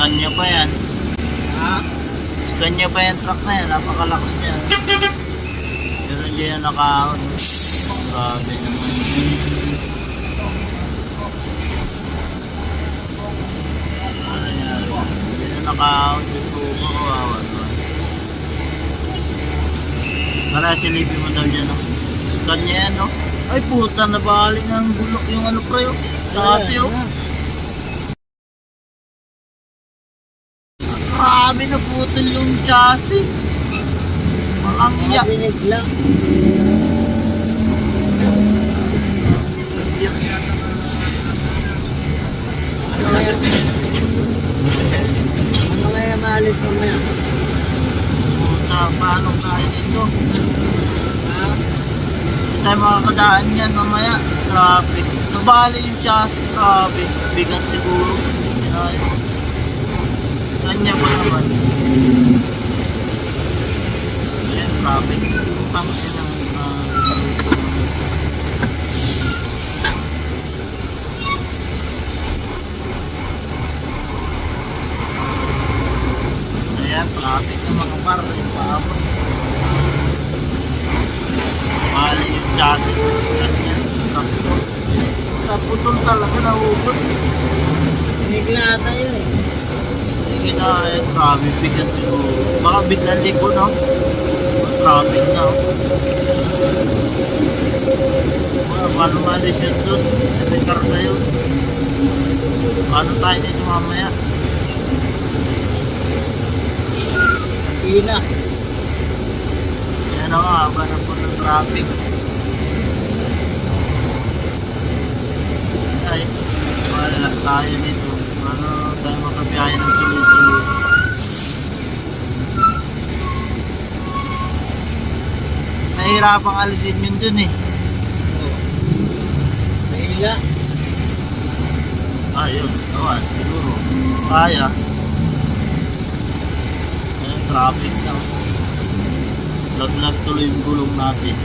Kanya pa yan. Ha? Kanya pa yan truck na yan. Napakalakas niya. Pero hindi yan nakaahon. Grabe naman. Ano yan? Hindi na nakaahon dito. Kawawa naman. Para silipin mo daw dyan. No? Kanya yan. No? Ay puta, nabali ng bulok yung ano pre. Oh. Kasi oh. Grabe na putol yung chassis. Walang iyak. Mabinig lang. Iyak yan. Ano kaya maalis ka maya? Puta, paano tayo dito? Ha? Hindi tayo makakadaan yan mamaya. Grabe. Nabali yung chassis. Grabe. Bigat siguro. Hindi tayo. Kanya pa naman. Ayan, grabe. Pangsin ang ayan, traffic ng mga par. Paabot. Bali yung chassis. Kanya. Taputol talaga na ubod. Binigla ata yun eh. Sige na, eh, grabe bigat siguro. Baka biglang liko, no? Traffic na. Paano malis yun doon? May car na yun. Paano tayo dito mamaya? Pila. Yan na nga, haba na po ng traffic. Ay, wala tayo dito. Paano tayo makabiyahe ng tuloy-tuloy? Nahihirapang alisin yun dun eh. Pila. Ayun, awan, siguro. Kaya. Ayun, traffic na. Laglag tuloy yung gulong natin.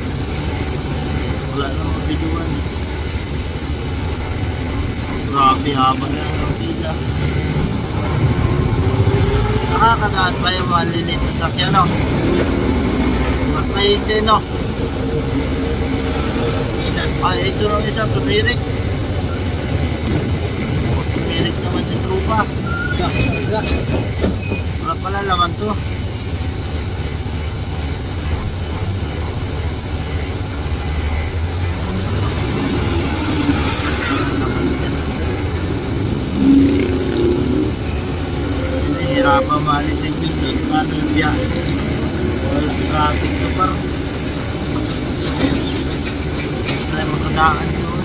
Wala na mabiduan eh. Grabe, haba na ang pila. Nakakadaan pa yung malilit na sakyan, no? At may hindi, no? Ay, ito nung isa, tumirik. Tumirik naman si trupa. Wala pala laman to. Hirapan maalisin yun doon. Paano yung biyahe? Walang traffic na par. Tayo makadaan doon.